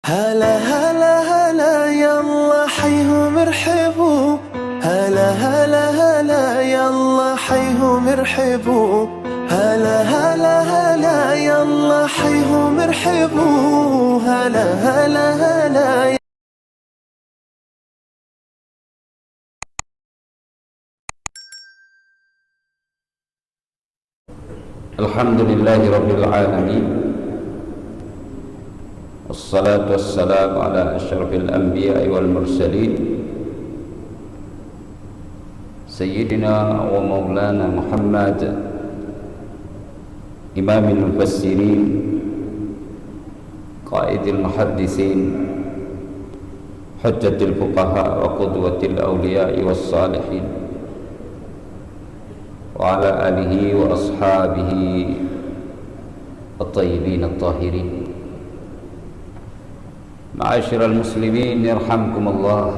هلا هلا هلا يلا حيهم ارحبوا، هلا هلا هلا يلا حيهم ارحبوا، هلا هلا هلا يلا حيهم ارحبوا، هلا هلا هلا. الحمد لله رب العالمين، والصلاة والسلام على أشرف الأنبياء والمرسلين سيدنا ومولانا محمد إمام المفسرين قائد المحدثين حجة الفقهاء وقدوة الأولياء والصالحين وعلى آله وأصحابه الطيبين الطاهرين. معاشر المسlimin yarhamkumullah,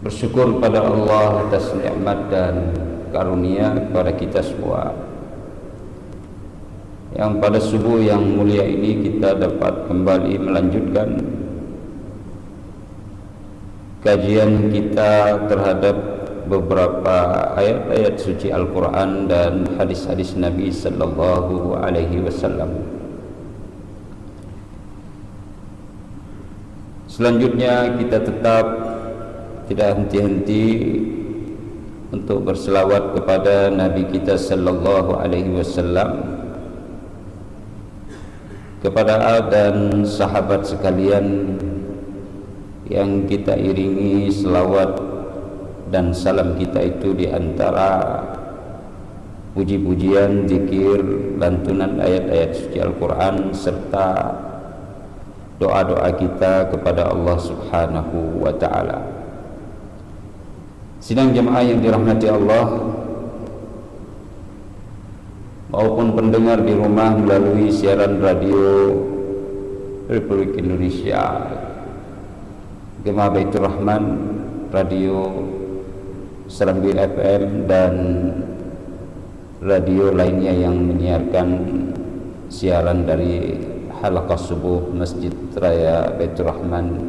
bersyukur pada Allah atas nikmat dan karunia kepada kita semua, yang pada subuh yang mulia ini kita dapat kembali melanjutkan kajian kita terhadap beberapa ayat-ayat suci Al-Quran dan hadis-hadis Nabi sallallahu alaihi wasallam. Selanjutnya kita tetap tidak henti-henti untuk berselawat kepada Nabi kita sallallahu alaihi wasallam, kepada al dan sahabat sekalian yang kita iringi selawat dan salam kita itu di antara puji-pujian, zikir, lantunan ayat-ayat suci Al-Quran serta doa-doa kita kepada Allah Subhanahu wa ta'ala. Sidang jemaah yang dirahmati Allah maupun pendengar di rumah melalui siaran radio Republik Indonesia, Gema Baitur Rahman, Radio Serambi FM dan radio lainnya yang menyiarkan siaran dari halaqah subuh Masjid Raya Baitur Rahman.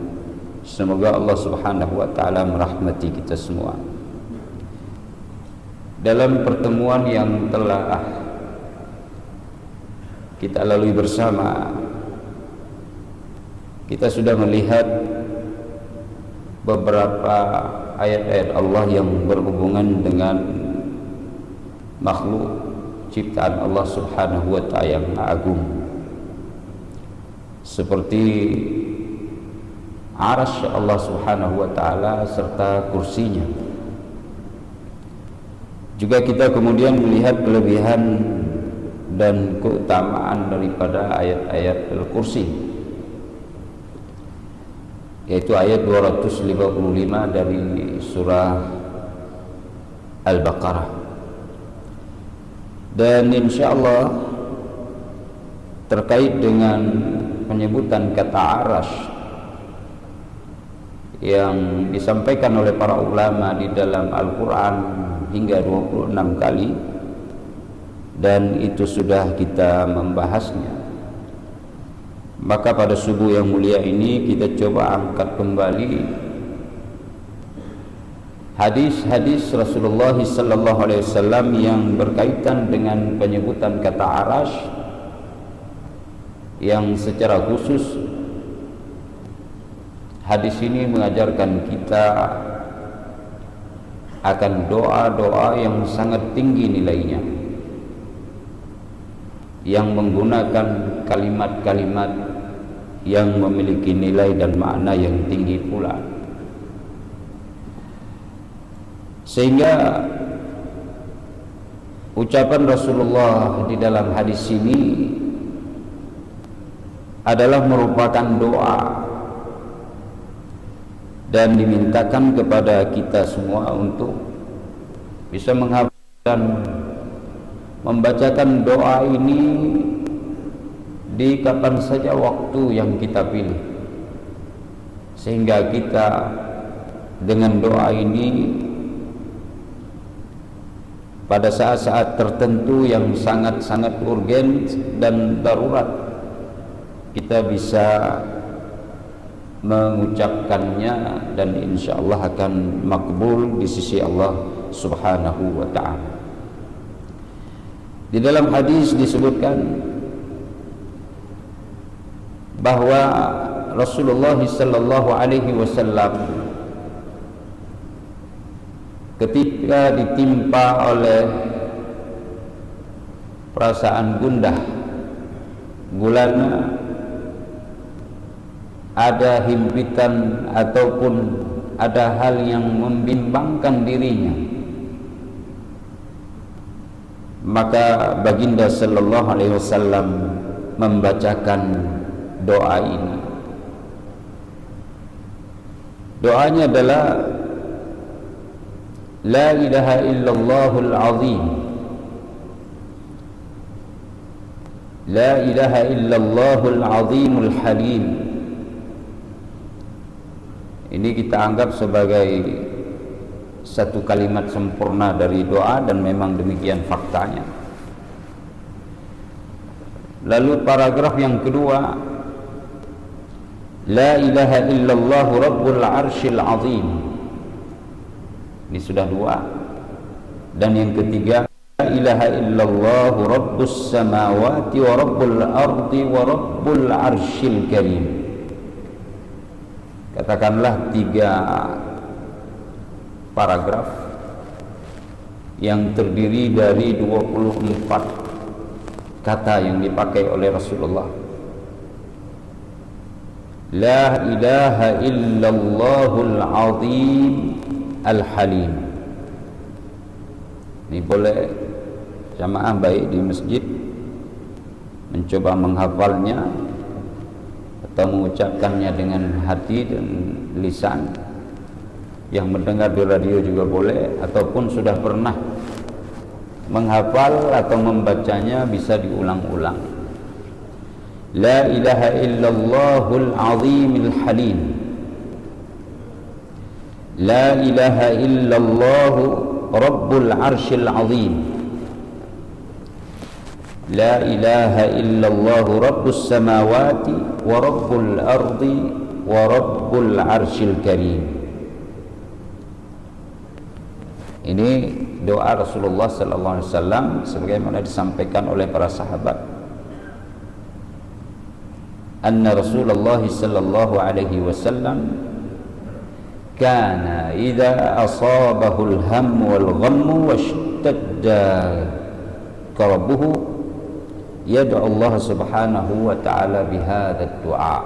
Semoga Allah Subhanahu wa ta'ala merahmati kita semua. Dalam pertemuan yang telah kita lalui bersama, kita sudah melihat beberapa ayat-ayat Allah yang berhubungan dengan makhluk ciptaan Allah Subhanahu wa ta'ala yang agung, seperti arasy Allah Subhanahu wa ta'ala serta kursinya. Juga kita kemudian melihat kelebihan dan keutamaan daripada ayat-ayat Al-Kursi, yaitu ayat 255 dari surah Al-Baqarah. Dan insyaallah terkait dengan penyebutan kata arasy yang disampaikan oleh para ulama di dalam Al-Quran hingga 26 kali, dan itu sudah kita membahasnya. Maka pada subuh yang mulia ini kita coba angkat kembali hadis-hadis Rasulullah sallallahu alaihi wasallam yang berkaitan dengan penyebutan kata arasy, yang secara khusus hadis ini mengajarkan kita akan doa-doa yang sangat tinggi nilainya, yang menggunakan kalimat-kalimat yang memiliki nilai dan makna yang tinggi pula, sehingga ucapan Rasulullah di dalam hadis ini adalah merupakan doa dan dimintakan kepada kita semua untuk bisa menghafal dan membacakan doa ini di kapan saja waktu yang kita pilih, sehingga kita dengan doa ini pada saat-saat tertentu yang sangat-sangat urgen dan darurat, kita bisa mengucapkannya dan insyaallah akan makbul di sisi Allah Subhanahu wa ta'ala. Di dalam hadis disebutkan bahwa Rasulullah sallallahu alaihi wasallam ketika ditimpa oleh perasaan gundah gulana, ada himpitan ataupun ada hal yang membimbangkan dirinya, maka baginda sallallahu alaihi wasallam membacakan doa ini. Doanya adalah La ilaha illallahul azim, La ilaha illallahul azimul halim. Ini kita anggap sebagai satu kalimat sempurna dari doa, dan memang demikian faktanya. Lalu paragraf yang kedua, La ilaha illallah rabbul arshil azim. Ini sudah dua. Dan yang ketiga, La ilaha illallah rabbus samawati wa rabbul ardi wa rabbul arshil karim. Katakanlah tiga paragraf yang terdiri dari 24 kata yang dipakai oleh Rasulullah. La ilaha illallahul azim al-halim. Ini boleh jamaah baik di masjid mencoba menghafalnya atau mengucapkannya dengan hati dan lisan. Yang mendengar di radio juga boleh, ataupun sudah pernah menghafal atau membacanya bisa diulang-ulang. La ilaha illallahul azimil halim. La ilaha illallah rabbul arshil azim. La ilaha illallah rabbus samawati wa rabbul ardi wa rabbul arshil karim. Ini doa Rasulullah sallallahu alaihi wasallam sebagaimana disampaikan oleh para sahabat. Anna Rasulullah sallallahu alaihi wasallam kana idza asabahu al-hamm wal ghamm washtadda karabuhu yad'u Allah subhanahu wa ta'ala bihadha ad-du'a.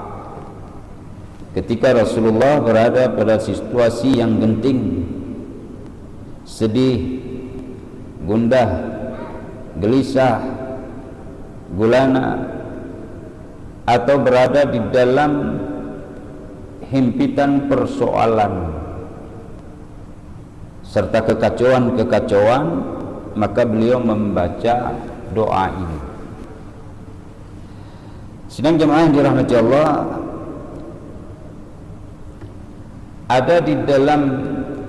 Ketika Rasulullah berada pada situasi yang genting, sedih, gundah, gelisah, gulana, atau berada di dalam himpitan persoalan serta kekacauan-kekacauan, maka beliau membaca doa ini. Sidang jemaah yang dirahmati Allah, ada di dalam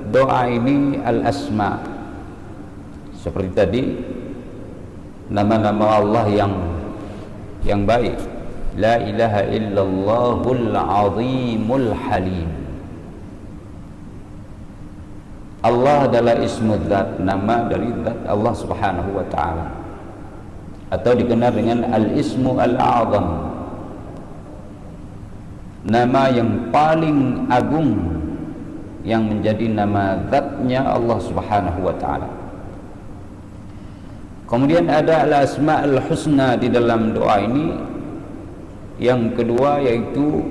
doa ini al-asma, seperti tadi nama-nama Allah yang baik. La ilaha illallahul azimul halim. Allah adalah ismu dzat, nama dari zat Allah subhanahu wa ta'ala, atau dikenal dengan al-ismu al-a'zam, nama yang paling agung yang menjadi nama zatnya Allah subhanahu wa ta'ala. Kemudian ada al-asma al-husna di dalam doa ini. Yang kedua yaitu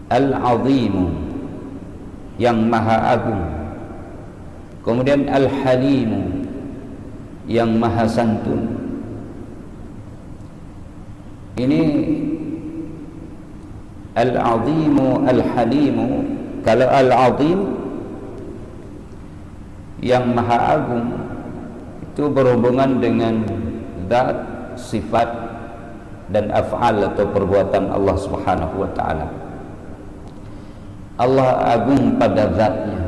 al-azimu, yang maha agung. Kemudian al-halimu, yang maha santun. Ini al-azimu, al-halimu. Kalau al-azim, yang maha agung, itu berhubungan dengan zat, sifat dan af'al atau perbuatan Allah subhanahu wa ta'ala. Allah agung pada zatnya.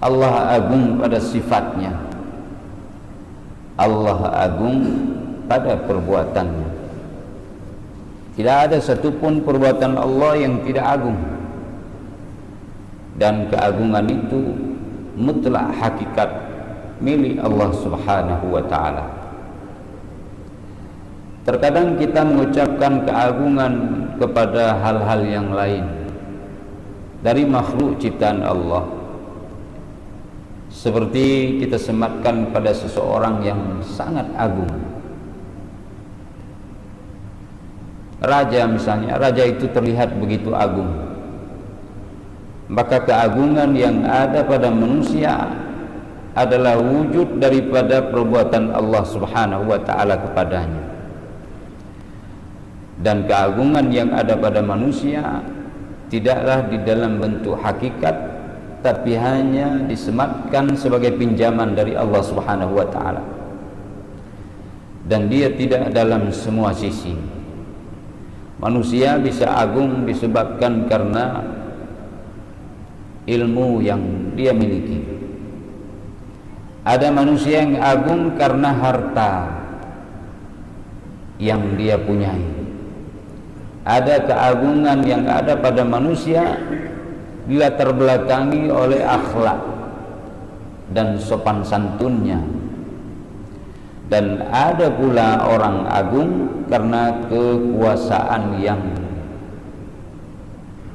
Allah agung pada sifatnya, Allah agung pada perbuatannya. Tidak ada satupun perbuatan Allah yang tidak agung, dan keagungan itu mutlak hakikat milik Allah Subhanahu wa ta'ala. Terkadang kita mengucapkan keagungan kepada hal-hal yang lain dari makhluk ciptaan Allah, seperti kita sematkan pada seseorang yang sangat agung. Raja misalnya, raja itu terlihat begitu agung, maka keagungan yang ada pada manusia adalah wujud daripada perbuatan Allah Subhanahu wa ta'ala kepadanya. Dan keagungan yang ada pada manusia tidaklah di dalam bentuk hakikat, tapi hanya disematkan sebagai pinjaman dari Allah Subhanahu wa ta'ala, dan dia tidak dalam semua sisi. Manusia bisa agung disebabkan karena ilmu yang dia miliki. Ada manusia yang agung karena harta yang dia punyai. Ada keagungan yang ada pada manusia dilatar belakangi oleh akhlak dan sopan santunnya. Dan ada pula orang agung karena kekuasaan yang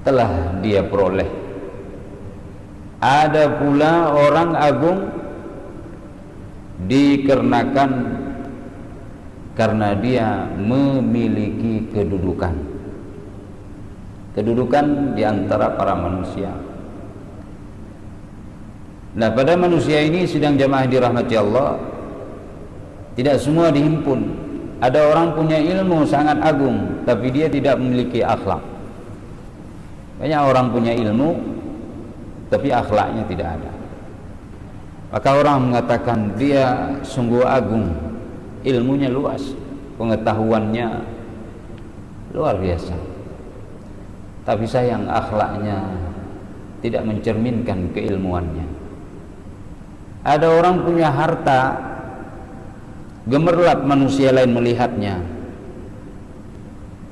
telah dia peroleh. Ada pula orang agung dikarenakan karena dia memiliki kedudukan di antara para manusia. Nah, pada manusia ini sedang jamaah dirahmati Allah, tidak semua dihimpun. Ada orang punya ilmu sangat agung, tapi dia tidak memiliki akhlak. Banyak orang punya ilmu, tapi akhlaknya tidak ada. Maka orang mengatakan dia sungguh agung, ilmunya luas, pengetahuannya luar biasa, tapi sayang akhlaknya tidak mencerminkan keilmuannya. Ada orang punya harta, gemerlap manusia lain melihatnya,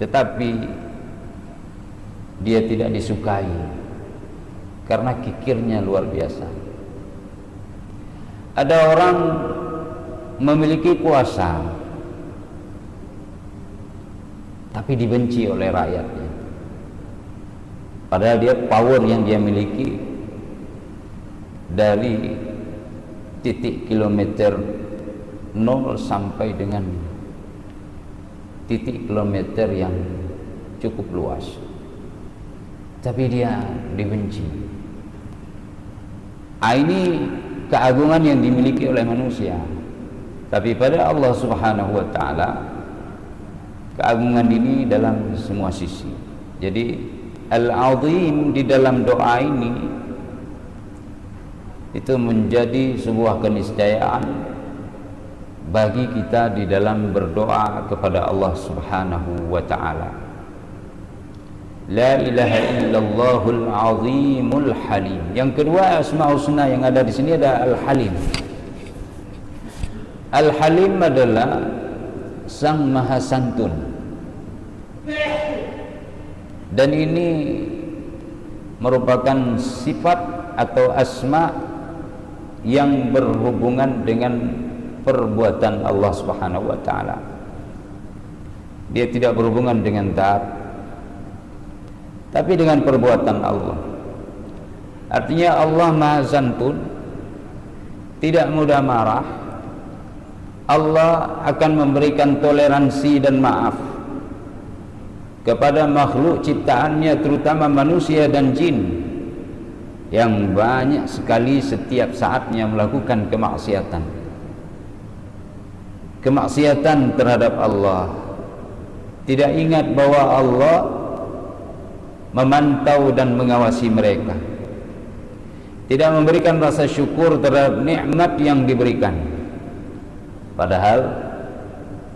tetapi dia tidak disukai karena kikirnya luar biasa. Ada orang memiliki kuasa tapi dibenci oleh rakyatnya, padahal dia power yang dia miliki dari titik kilometer 0 sampai dengan titik kilometer yang cukup luas, tapi dia dibenci. Ini keagungan yang dimiliki oleh manusia, tapi pada Allah Subhanahu wa ta'ala keagungan ini dalam semua sisi. Jadi Al-Azim di dalam doa ini itu menjadi sebuah keniscayaan bagi kita di dalam berdoa kepada Allah Subhanahu wa ta'ala. La ilaha illallahul azimul halim. Yang kedua, asmaul husna yang ada di sini ada Al-Halim. Al-Halim adalah Sang Maha Santun, dan ini merupakan sifat atau asma yang berhubungan dengan perbuatan Allah Subhanahu wa ta'ala. Dia tidak berhubungan dengan zat, tapi dengan perbuatan Allah. Artinya Allah Maha Santun, tidak mudah marah. Allah akan memberikan toleransi dan maaf kepada makhluk ciptaannya, terutama manusia dan jin yang banyak sekali setiap saatnya melakukan kemaksiatan terhadap Allah. Tidak ingat bahwa Allah memantau dan mengawasi mereka, tidak memberikan rasa syukur terhadap nikmat yang diberikan, padahal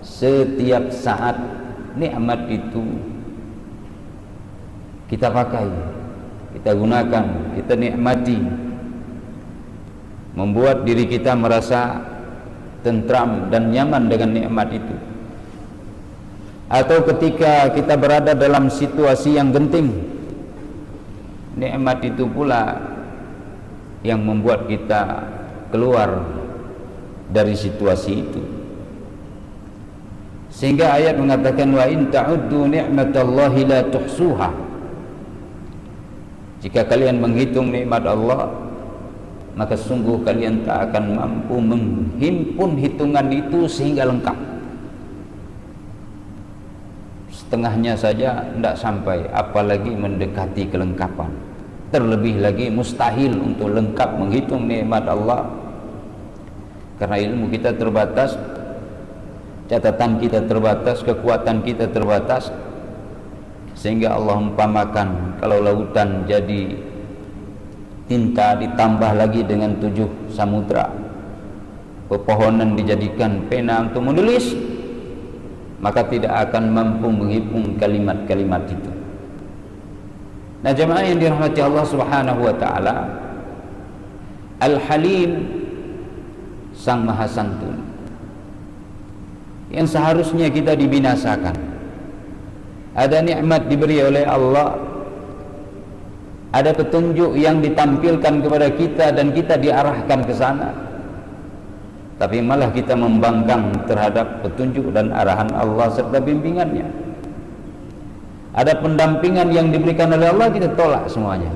setiap saat nikmat itu kita pakai, kita gunakan, kita nikmati. membuat diri kita merasa tentram dan nyaman dengan nikmat itu, atau ketika kita berada dalam situasi yang genting, nikmat itu pula yang membuat kita keluar dari situasi itu. Sehingga ayat mengatakan wa in ta'uddu ni'matallahi la tuhsuha. Jika kalian menghitung nikmat Allah, maka sungguh kalian tak akan mampu menghimpun hitungan itu sehingga lengkap. Setengahnya saja tidak sampai, apalagi mendekati kelengkapan. Terlebih lagi mustahil untuk lengkap menghitung nikmat Allah, karena ilmu kita terbatas, catatan kita terbatas, kekuatan kita terbatas. Sehingga Allah umpamakan kalau lautan jadi tinta ditambah lagi dengan 7 samudra, pepohonan dijadikan pena untuk menulis, maka tidak akan mampu menghitung kalimat-kalimat itu. Nah, jemaah yang dirahmati Allah Subhanahu wa taala, Al-Halim, Sang Maha Santun, yang seharusnya kita dibinasakan. Ada nikmat diberi oleh Allah, ada petunjuk yang ditampilkan kepada kita dan kita diarahkan ke sana, tapi malah kita membangkang terhadap petunjuk dan arahan Allah serta bimbingannya. Ada pendampingan yang diberikan oleh Allah, kita tolak semuanya,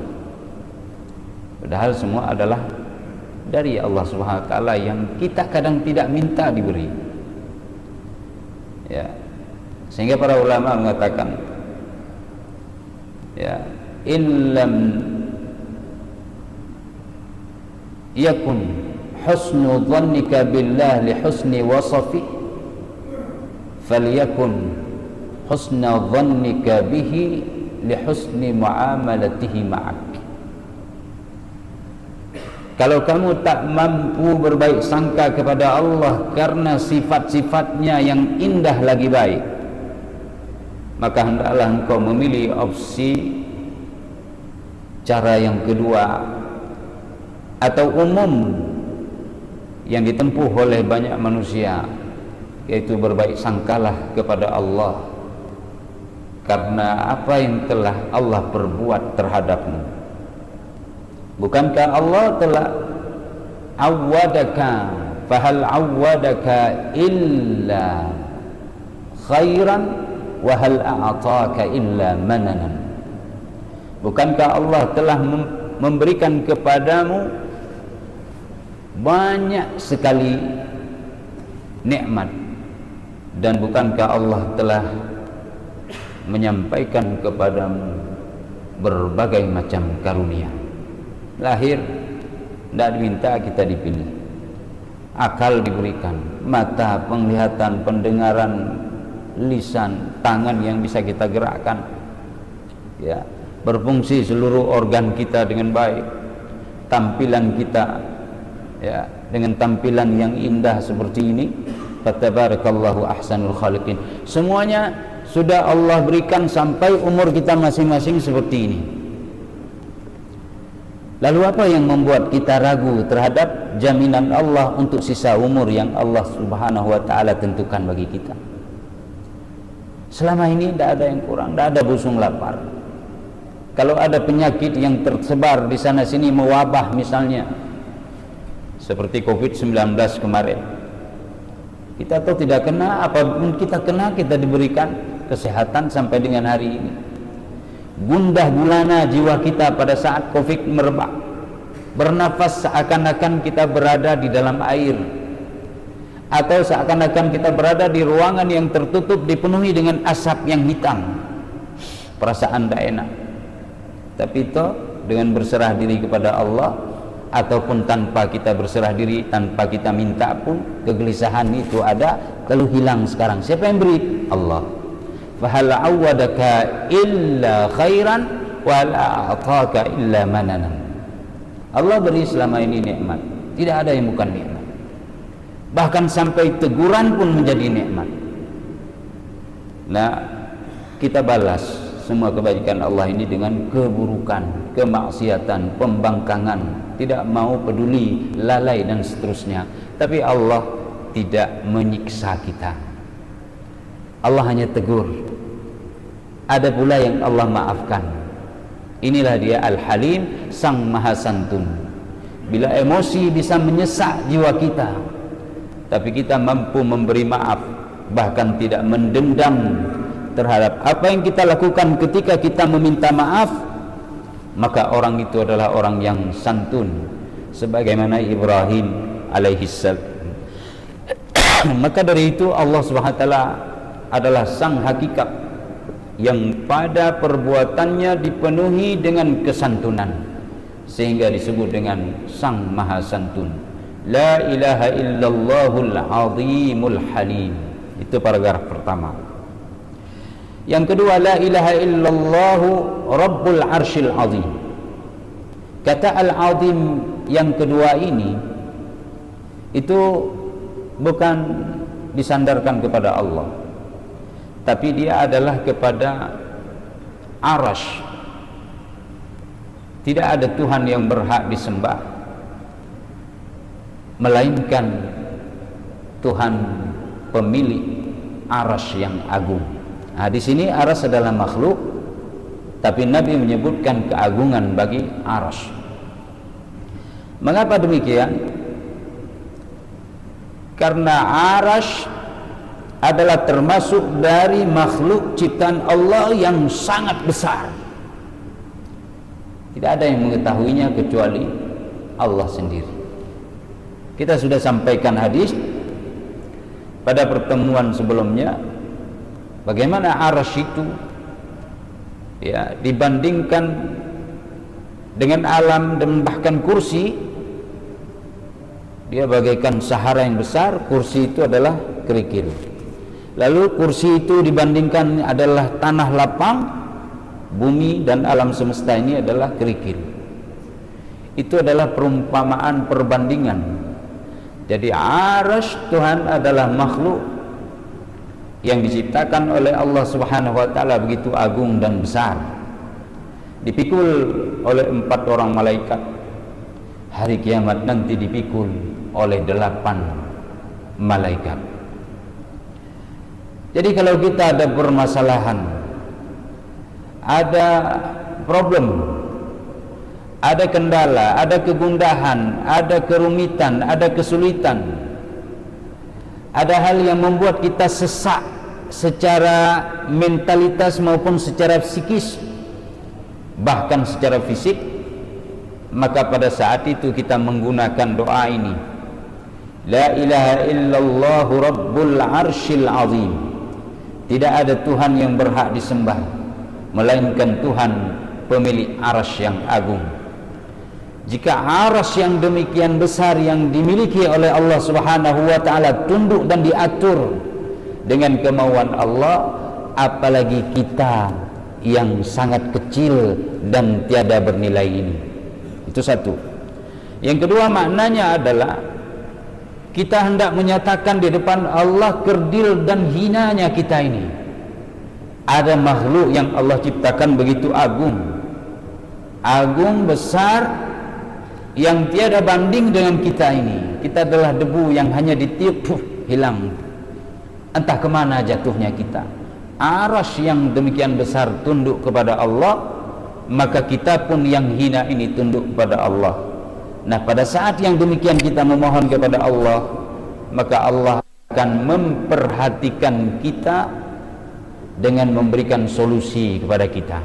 padahal semua adalah dari Allah Subhanahu wa taala yang kita kadang tidak minta diberi. Ya, sehingga para ulama mengatakan, ya, in lam yakun husnu dhannika billah li husni wasafi falyakun husna dhannika bihi li husni muamalatihi ma'ak. Kalau kamu tak mampu berbaik sangka kepada Allah karena sifat-sifatnya yang indah lagi baik, maka hendaklah engkau memilih opsi cara yang kedua atau umum yang ditempuh oleh banyak manusia, yaitu berbaik sangkalah kepada Allah karena apa yang telah Allah perbuat terhadapmu. Bukankah Allah telah awwadaka, fahal awwadaka illa khairan wa hal a'taka illa mananan. Bukankah Allah telah memberikan kepadamu banyak sekali nikmat, dan bukankah Allah telah menyampaikan kepadamu berbagai macam karunia. Lahir tidak diminta kita dipilih, akal diberikan, mata, penglihatan, pendengaran, lisan, tangan yang bisa kita gerakkan, ya, berfungsi seluruh organ kita dengan baik, tampilan kita, ya, dengan tampilan yang indah seperti ini. Fatabarakallahu ahsanul khaliqin. Semuanya sudah Allah berikan sampai umur kita masing-masing seperti ini. Lalu apa yang membuat kita ragu terhadap jaminan Allah untuk sisa umur yang Allah Subhanahu wa taala tentukan bagi kita? Selama ini tidak ada yang kurang, tidak ada busung lapar. Kalau ada penyakit yang tersebar di sana sini mewabah misalnya, seperti COVID-19 kemarin, kita tahu tidak kena, apapun kita kena, kita diberikan kesehatan sampai dengan hari ini. Gundah gulana jiwa kita pada saat COVID merebak, bernafas seakan-akan kita berada di dalam air, atau seakan-akan kita berada di ruangan yang tertutup dipenuhi dengan asap yang hitam. Perasaan tidak enak. Tapi itu dengan berserah diri kepada Allah, ataupun tanpa kita berserah diri, tanpa kita minta pun, kegelisahan itu ada, lalu hilang sekarang. Siapa yang beri? Allah. Fahal awwadaka illa khairan wa la a'taka illa mananan. Allah beri selama ini nikmat, tidak ada yang bukan nikmat. Bahkan sampai teguran pun menjadi nikmat. Nah, kita balas semua kebajikan Allah ini dengan keburukan, kemaksiatan, pembangkangan, tidak mau peduli, lalai dan seterusnya. Tapi Allah tidak menyiksa kita. Allah hanya tegur. Ada pula yang Allah maafkan. Inilah dia Al-Halim, Sang Maha Santun. Bila emosi bisa menyesak jiwa kita, tapi kita mampu memberi maaf, bahkan tidak mendendam terhadap apa yang kita lakukan ketika kita meminta maaf, maka orang itu adalah orang yang santun, sebagaimana Ibrahim alaihissalam. Maka dari itu Allah Subhanahu wa taala adalah sang hakikat yang pada perbuatannya dipenuhi dengan kesantunan, sehingga disebut dengan Sang Maha Santun. La ilaha illallahul azimul halim. Itu paragraf pertama. Yang kedua, la ilaha illallahu rabbul arsyil azim. Kata al-azim yang kedua ini itu bukan disandarkan kepada Allah, tapi dia adalah kepada Arash. Tidak ada Tuhan yang berhak disembah melainkan Tuhan pemilik Arash yang agung. Nah, di sini Arash adalah makhluk, tapi Nabi menyebutkan keagungan bagi Arash. Mengapa demikian? Karena Arash adalah termasuk dari makhluk ciptaan Allah yang sangat besar. Tidak ada yang mengetahuinya kecuali Allah sendiri. Kita sudah sampaikan hadis pada pertemuan sebelumnya, bagaimana Arash itu ya dibandingkan dengan alam dan bahkan kursi, dia bagaikan sahara yang besar, kursi itu adalah kerikil. Lalu kursi itu dibandingkan adalah tanah lapang, bumi dan alam semesta ini adalah kerikil. Itu adalah perumpamaan perbandingan. Jadi Arash Tuhan adalah makhluk yang diciptakan oleh Allah Subhanahu wa taala begitu agung dan besar. Dipikul oleh 4 orang malaikat. Hari kiamat nanti dipikul oleh 8 malaikat. Jadi kalau kita ada permasalahan, ada problem, ada kendala, ada kegundahan, ada kerumitan, ada kesulitan, ada hal yang membuat kita sesak secara mentalitas maupun secara psikis, bahkan secara fisik, maka pada saat itu kita menggunakan doa ini, la ilaha illallah rabbul arsyil azim. Tidak ada Tuhan yang berhak disembah melainkan Tuhan pemilik Arash yang agung. Jika Arash yang demikian besar yang dimiliki oleh Allah Subhanahu wa taala tunduk dan diatur dengan kemauan Allah, apalagi kita yang sangat kecil dan tiada bernilai ini. Itu satu. Yang kedua, maknanya adalah kita hendak menyatakan di depan Allah kerdil dan hinanya kita ini. Ada makhluk yang Allah ciptakan begitu agung, agung besar, yang tiada banding dengan kita ini. Kita adalah debu yang hanya ditiup hilang, entah kemana jatuhnya kita. Arash yang demikian besar tunduk kepada Allah, maka kita pun yang hina ini tunduk kepada Allah. Nah, pada saat yang demikian kita memohon kepada Allah, maka Allah akan memperhatikan kita dengan memberikan solusi kepada kita.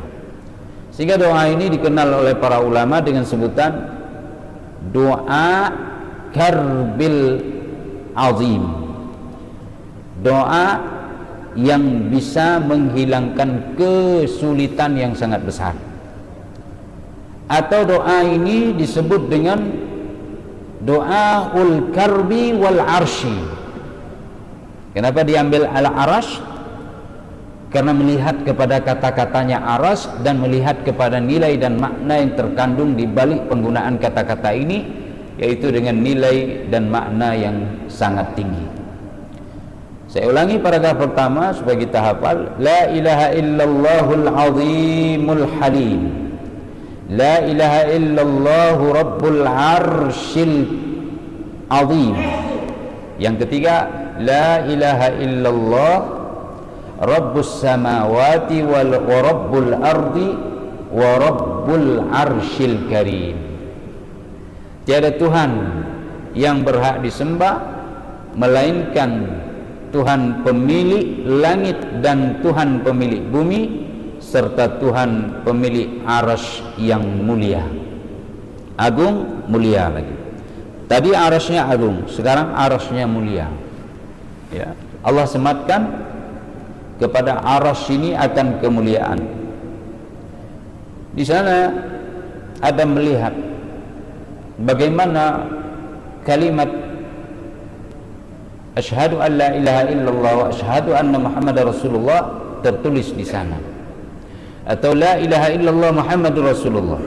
Sehingga doa ini dikenal oleh para ulama dengan sebutan doa karbil azim, doa yang bisa menghilangkan kesulitan yang sangat besar. Atau doa ini disebut dengan doa ul karbi wal arsy. Kenapa diambil al-arash? Karena melihat kepada kata-katanya arash dan melihat kepada nilai dan makna yang terkandung di balik penggunaan kata-kata ini, yaitu dengan nilai dan makna yang sangat tinggi. Saya ulangi paragraf pertama supaya kita hafal. La ilaha illallahul azimul halim. La ilaha illallah rabbul arsyil azim. Yang ketiga, la ilaha illallah rabbus samawati wa rabbul ardi wa rabbul arsyil karim. Tiada Tuhan yang berhak disembah melainkan Tuhan pemilik langit dan Tuhan pemilik bumi, serta Tuhan pemilik arasy yang mulia. Agung, mulia lagi. Tadi arasy-nya agung, sekarang arasy-nya mulia. Ya, Allah sematkan kepada arasy ini akan kemuliaan. Di sana ada melihat bagaimana kalimat asyhadu an la ilaha illallah wa asyhadu anna muhammadar rasulullah tertulis di sana, atau la ilaha illallah muhammadur rasulullah.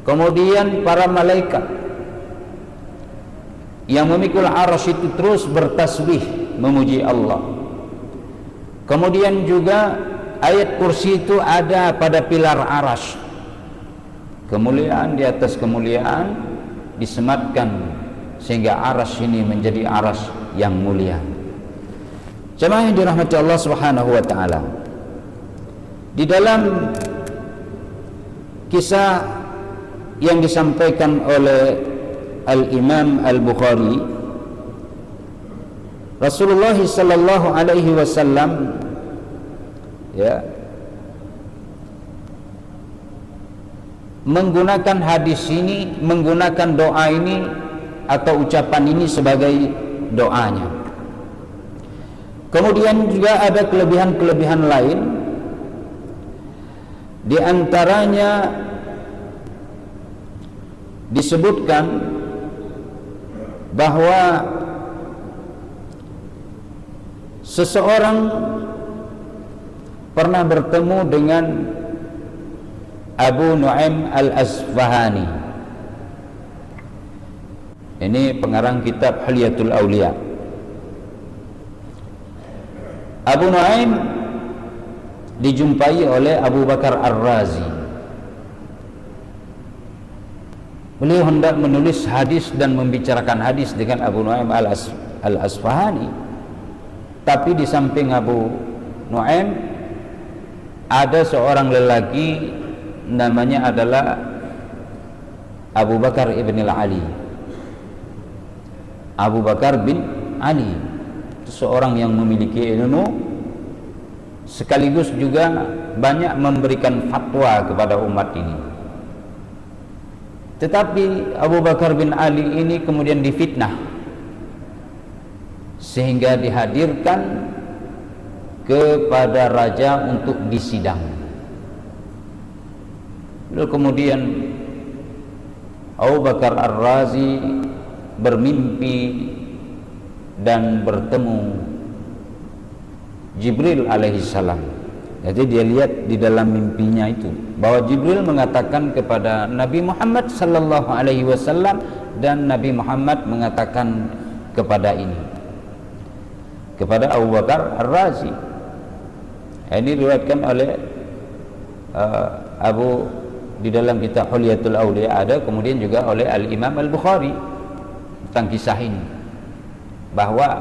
Kemudian para malaikat yang memikul arasy itu terus bertasbih memuji Allah. Kemudian juga ayat kursi itu ada pada pilar arasy. Kemuliaan di atas kemuliaan disematkan sehingga arasy ini menjadi arasy yang mulia. Jemaah yang dirahmati Allah Subhanahu wa taala. Di dalam kisah yang disampaikan oleh Al-Imam Al-Bukhari, Rasulullah sallallahu alaihi wasallam ya menggunakan hadis ini, menggunakan doa ini atau ucapan ini sebagai doanya. Kemudian juga ada kelebihan-kelebihan lain, di antaranya disebutkan bahwa seseorang pernah bertemu dengan Abu Nu'aim Al-Asfahani. Ini pengarang kitab Hilyatul Auliya. Abu Nu'aim dijumpai oleh Abu Bakar Ar-Razi. Beliau hendak menulis hadis dan membicarakan hadis dengan Abu Nu'aim Al-Asfahani. Tapi di samping Abu Nu'aim ada seorang lelaki, namanya adalah Abu Bakar ibn al-Ali. Abu Bakar bin Ali, seorang yang memiliki ilmu sekaligus juga banyak memberikan fatwa kepada umat ini. Tetapi Abu Bakar bin Ali ini kemudian difitnah sehingga dihadirkan kepada raja untuk disidang. Lalu kemudian Abu Bakar Ar-Razi bermimpi dan bertemu Jibril alaihissalam. Jadi dia lihat di dalam mimpinya itu bahwa Jibril mengatakan kepada Nabi Muhammad sallallahu alaihi wasallam, dan Nabi Muhammad mengatakan kepada Abu Bakar Ar-Razi. Ini diriwayatkan oleh di dalam kitab Hilyatul Auliya ada, kemudian juga oleh Al-Imam Al-Bukhari tentang kisah ini, bahwa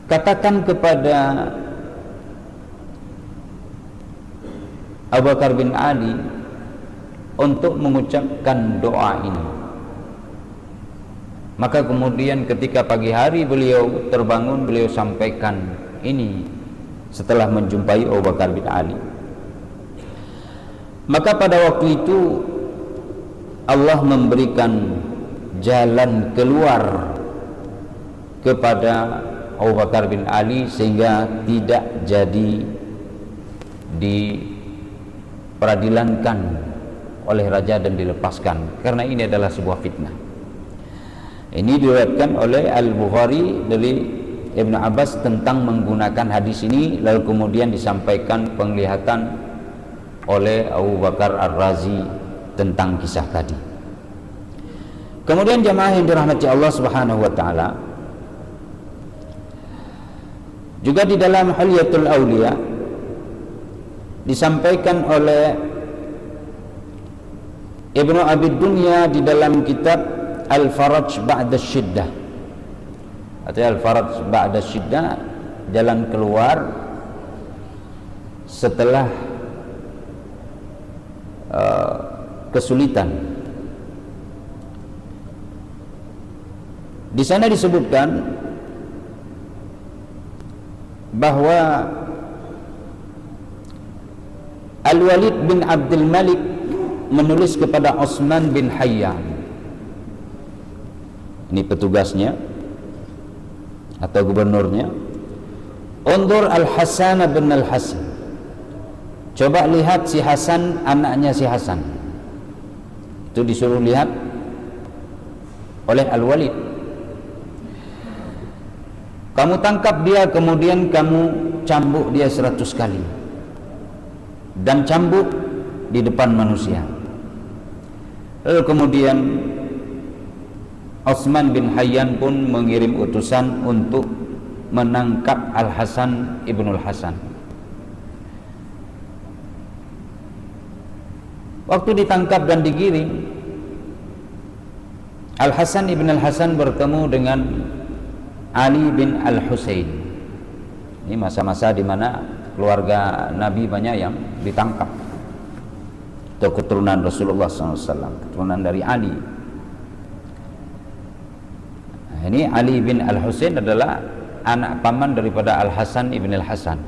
katakan kepada Abu Bakar bin Ali untuk mengucapkan doa ini. Maka kemudian ketika pagi hari beliau terbangun, beliau sampaikan ini setelah menjumpai Abu Bakar bin Ali. Maka pada waktu itu Allah memberikan jalan keluar kepada Abu Bakar bin Ali sehingga tidak jadi diperadilankan oleh raja dan dilepaskan, karena ini adalah sebuah fitnah. Ini diriwayatkan oleh Al-Bukhari dari Ibnu Abbas tentang menggunakan hadis ini, lalu kemudian disampaikan penglihatan oleh Abu Bakar Ar-Razi tentang kisah tadi. Kemudian jamaah yang dirahmati Allah Subhanahu wa taala, Juga di dalam Hilyatul Auliya disampaikan oleh Ibnu Abi Dunya di dalam kitab Al-Faraj Ba'da Syiddah, atau Al-Faraj Ba'da Syiddah, jalan keluar setelah kesulitan. Di sana disebutkan bahwa Al-Walid bin Abdul Malik menulis kepada Utsman bin Hayyan, ini petugasnya atau gubernurnya, undur Al-Hasan bin Al-Hasan, coba lihat si Hasan, anaknya si Hasan. Itu disuruh lihat oleh Al-Walid. Kamu tangkap dia, kemudian kamu cambuk dia 100 kali, dan cambuk di depan manusia. Lalu kemudian Utsman bin Hayyan pun mengirim utusan untuk menangkap Al-Hasan ibnul Hasan. Waktu ditangkap dan digiring, Al-Hasan ibn Al-Hasan bertemu dengan Ali bin Al-Husain. Ini masa-masa di mana keluarga Nabi banyak yang ditangkap, atau keturunan Rasulullah SAW, keturunan dari Ali. Nah, ini Ali bin Al-Husain adalah anak paman daripada Al-Hasan ibn Al-Hasan.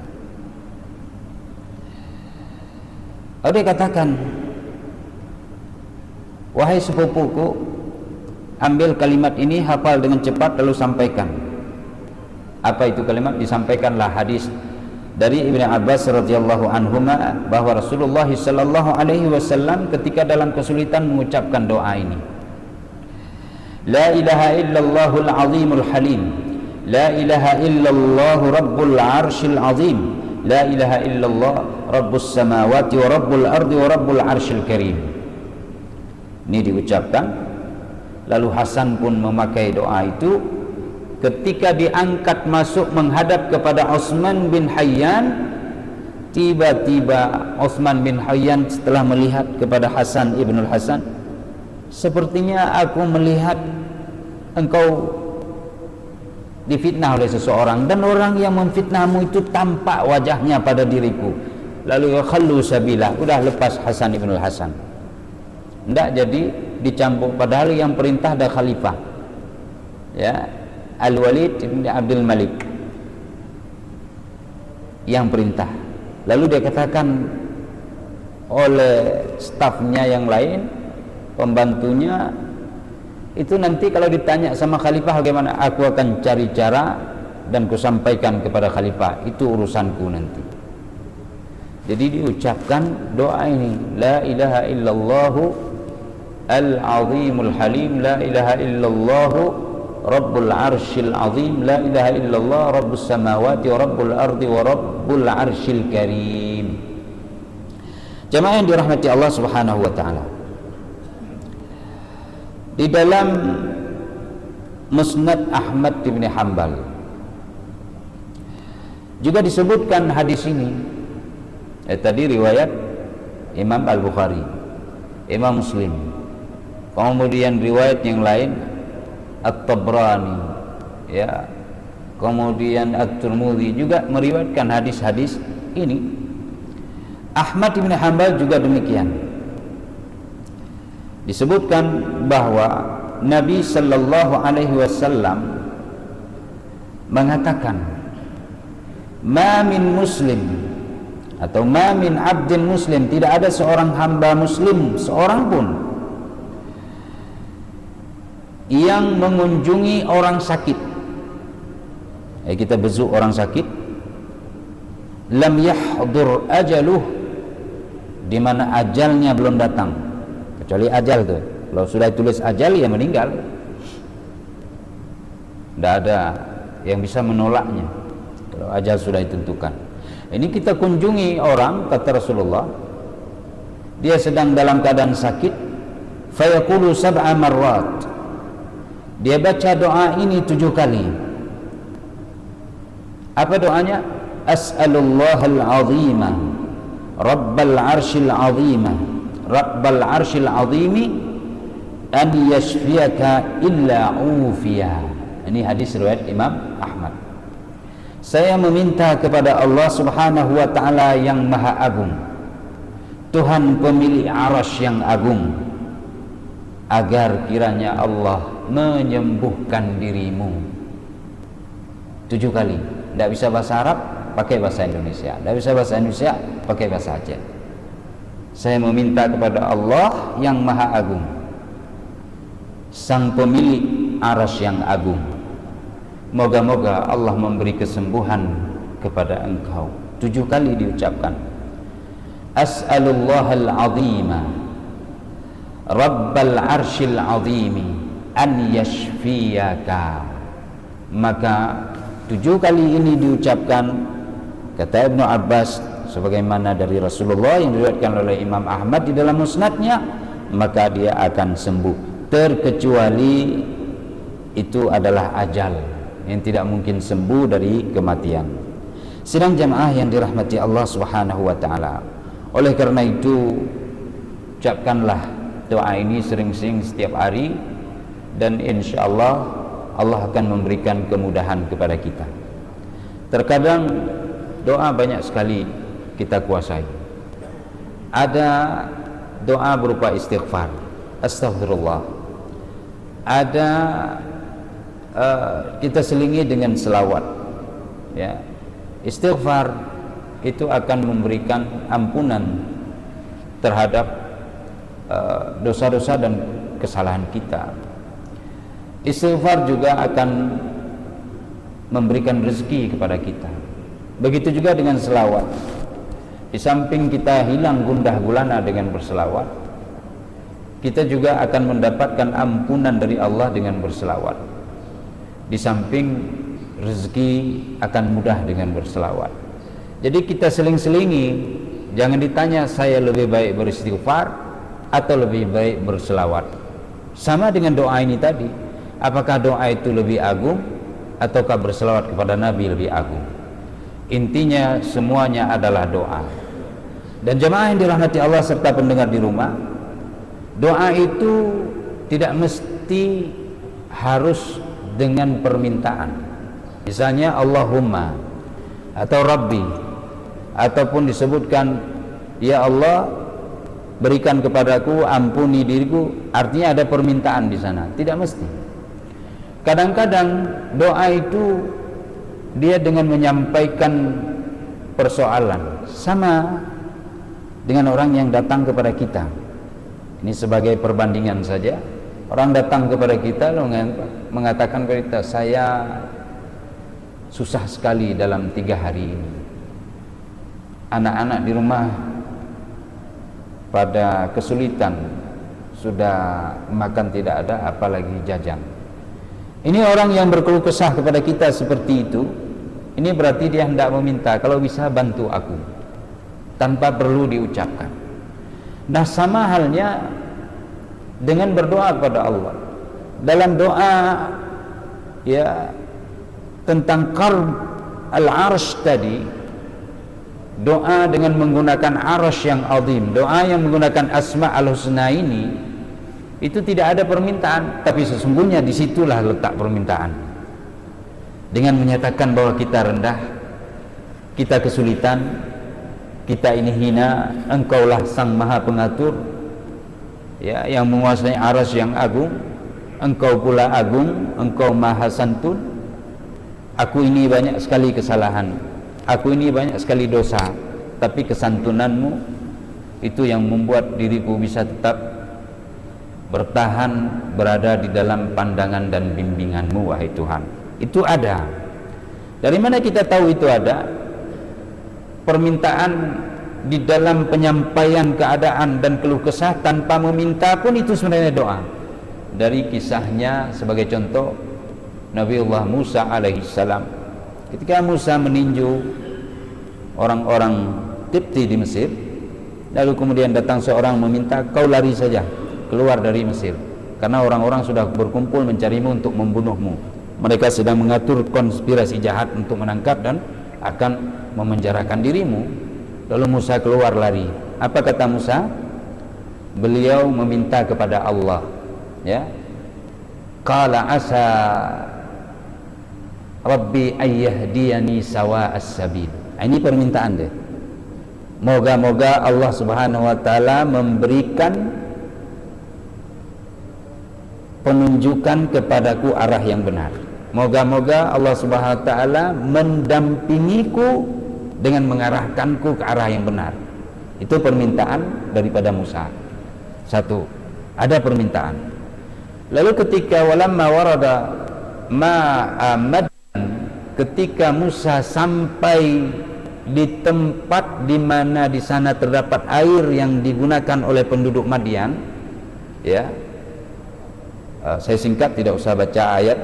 Lalu dia katakan, wahai sepupuku, ambil kalimat ini, hafal dengan cepat, lalu sampaikan. Apa itu kalimat? Disampaikanlah hadis dari Ibnu Abbas radhiyallahu anhuma bahwa Rasulullah sallallahu alaihi wasallam ketika dalam kesulitan mengucapkan doa ini. La ilaha illallahul azimul halim, la ilaha illallah rabbul arsyil azim, la ilaha illallah rabbus samawati wa rabbul ardi wa rabbul arsyil karim. Ini diucapkan, lalu Hasan pun memakai doa itu. Ketika diangkat masuk menghadap kepada Utsman bin Hayyan, tiba-tiba Utsman bin Hayyan setelah melihat kepada Hasan ibnul Hasan, sepertinya aku melihat engkau difitnah oleh seseorang, dan orang yang memfitnahmu itu tampak wajahnya pada diriku. Lalu khallu sabila, udah lepas Hasan ibnul Hasan. Tidak jadi dicambuk, padahal yang perintah ada khalifah, ya, Al-Walid bin Abdul Malik yang perintah. Lalu dia katakan oleh stafnya yang lain, pembantunya, itu nanti kalau ditanya sama khalifah bagaimana, aku akan cari cara dan kusampaikan kepada khalifah, itu urusanku nanti. Jadi diucapkan doa ini, la ilaha illallahu al-azimul halim, la ilaha illallahu rabbul arsyil azim, la ilaha illallah rabbus samawati wa rabbul ardi wa rabbul arsyil karim. Jamaah yang dirahmati Allah Subhanahu wa taala, di dalam Musnad Ahmad bin Hanbal juga disebutkan hadis ini. Tadi riwayat Imam Al-Bukhari, Imam Muslim, kemudian riwayat yang lain At-Tabrani, ya, kemudian At-Tirmidzi juga meriwayatkan hadis-hadis ini. Ahmad bin Hanbal juga demikian. Disebutkan bahwa Nabi sallallahu alaihi wasallam mengatakan, ma min muslim, atau ma min abdin muslim, tidak ada seorang hamba muslim seorang pun yang mengunjungi orang sakit. Kita besuk orang sakit, lam yahdur ajaluh, di mana ajalnya belum datang, kecuali ajal tuh. Kalau sudah tulis ajal, ya meninggal. Tidak ada yang bisa menolaknya kalau ajal sudah ditentukan. Ini kita kunjungi orang, kata Rasulullah, dia sedang dalam keadaan sakit, fayaqulu sab'a marrat, dia baca doa ini 7 kali. Apa doanya? As'alullahal azima Rabbal arshil azima Rabbal arshil azimi an yashfiyaka illa ufiya. Ini hadis riwayat Imam Ahmad. Saya meminta kepada Allah Subhanahu wa taala yang maha agung, Tuhan pemilik arasy yang agung, agar kiranya Allah menyembuhkan dirimu. 7 kali. Tidak bisa bahasa Arab, pakai bahasa Indonesia. Tidak bisa bahasa Indonesia, pakai bahasa Aceh. Saya meminta kepada Allah yang maha agung, sang pemilik arasy yang agung, moga-moga Allah memberi kesembuhan kepada engkau. 7 kali diucapkan. As'alullahal azima Rabbal arshil azimi an yashfiyaka. Maka 7 kali ini diucapkan, kata Ibnu Abbas, sebagaimana dari Rasulullah yang diriwayatkan oleh Imam Ahmad di dalam musnadnya, maka dia akan sembuh, terkecuali itu adalah ajal yang tidak mungkin sembuh dari kematian. Sidang jamaah yang dirahmati Allah Subhanahu wa taala, oleh karena itu ucapkanlah doa ini sering-sering setiap hari, dan insyaallah Allah akan memberikan kemudahan kepada kita. Terkadang doa banyak sekali kita kuasai. Ada doa berupa istighfar, astagfirullah. Ada kita selingi dengan selawat, ya. Istighfar itu akan memberikan ampunan terhadap dosa-dosa dan kesalahan kita. Istighfar juga akan memberikan rezeki kepada kita. Begitu juga dengan selawat. Di samping kita hilang gundah gulana dengan berselawat, kita juga akan mendapatkan ampunan dari Allah dengan berselawat. Di samping rezeki akan mudah dengan berselawat. Jadi kita seling-selingi, jangan ditanya saya lebih baik beristighfar atau lebih baik berselawat. Sama dengan doa ini tadi. Apakah doa itu lebih agung ataukah berselawat kepada Nabi lebih agung? Intinya semuanya adalah doa. Dan jemaah yang dirahmati Allah serta pendengar di rumah, doa itu tidak mesti harus dengan permintaan. Misalnya Allahumma atau Rabbi, ataupun disebutkan ya Allah berikan kepadaku, ampuni diriku, artinya ada permintaan di sana. Tidak mesti. Kadang-kadang doa itu dia dengan menyampaikan persoalan, sama dengan orang yang datang kepada kita. Ini sebagai perbandingan saja. Orang datang kepada kita lalu mengatakan kepada kita, saya susah sekali dalam 3 hari ini. Anak-anak di rumah pada kesulitan, sudah makan tidak ada, apalagi jajan. Ini orang yang berkeluh kesah kepada kita seperti itu. Ini berarti dia hendak meminta, kalau bisa bantu aku, tanpa perlu diucapkan. Nah, sama halnya dengan berdoa kepada Allah. Dalam doa ya tentang qarb al-arsh tadi, doa dengan menggunakan arsh yang azim, doa yang menggunakan asma al-husna ini, itu tidak ada permintaan, tapi sesungguhnya disitulah letak permintaan. Dengan menyatakan bahwa kita rendah, kita kesulitan, kita ini hina, engkaulah sang maha pengatur, ya, yang menguasai aras yang agung, engkau pula agung, engkau maha santun. Aku ini banyak sekali kesalahan, aku ini banyak sekali dosa, tapi kesantunanmu itu yang membuat diriku bisa tetap bertahan berada di dalam pandangan dan bimbinganmu, wahai Tuhan. Itu ada. Dari mana kita tahu itu ada? Permintaan di dalam penyampaian keadaan dan keluh kesah tanpa meminta pun itu sebenarnya doa. Dari kisahnya sebagai contoh, Nabiullah Musa alaihissalam, ketika Musa meninju orang-orang Qibti di Mesir, lalu kemudian datang seorang meminta, kau lari saja keluar dari Mesir, karena orang-orang sudah berkumpul mencarimu untuk membunuhmu. mereka sedang mengatur konspirasi jahat untuk menangkap dan akan memenjarakan dirimu. Lalu Musa keluar lari. Apa kata Musa? Beliau meminta kepada Allah, ya, qala asa Rabbi ayyahdiyani sawa'as sabil. Ini permintaan dia. Moga-moga Allah Subhanahu wa taala memberikan penunjukan kepadaku arah yang benar. Moga-moga Allah Subhanahu wa taala mendampingiku dengan mengarahkanku ke arah yang benar. Itu permintaan daripada Musa. Satu, ada permintaan. Lalu ketika walamma warada ma'amad, ketika Musa sampai di tempat di mana di sana terdapat air yang digunakan oleh penduduk Madian, ya, saya singkat, tidak usah baca ayat,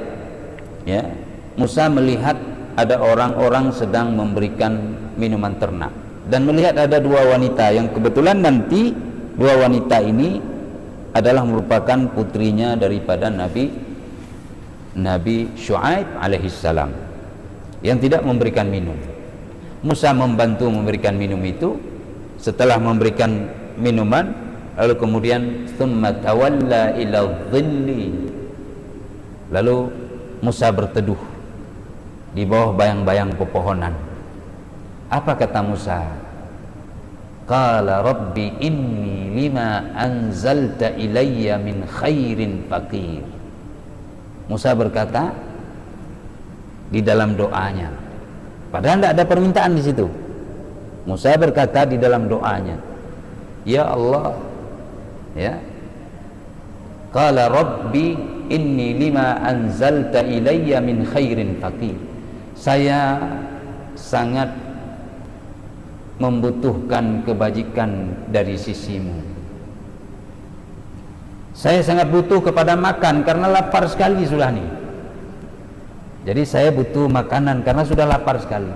ya. Musa melihat ada orang-orang sedang memberikan minuman ternak dan melihat ada dua wanita yang kebetulan nanti dua wanita ini adalah merupakan putrinya daripada Nabi Syuaib alaihissalam yang tidak memberikan minum. Musa membantu memberikan minum itu. Setelah memberikan minuman, lalu kemudian thumma tawalla ila dhilli, lalu Musa berteduh di bawah bayang-bayang pepohonan. Apa kata Musa? Qala rabbi inni lima anzalta ilayya min khairin faqir. Musa berkata di dalam doanya, padahal tidak ada permintaan di situ. Musa berkata di dalam doanya, ya Allah, ya, qala rabbi inni lima anzalta ilayya min khairin faqir. Saya sangat membutuhkan kebajikan dari sisimu. Saya sangat butuh kepada makan karena lapar sekali sudah nih. Jadi saya butuh makanan karena sudah lapar sekali.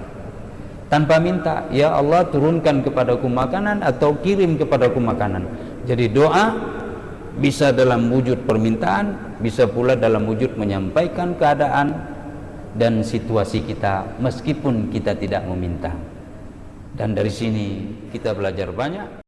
Tanpa minta, ya Allah turunkan kepadaku makanan atau kirim kepadaku makanan. Jadi doa bisa dalam wujud permintaan, bisa pula dalam wujud menyampaikan keadaan dan situasi kita meskipun kita tidak meminta. Dan dari sini kita belajar banyak.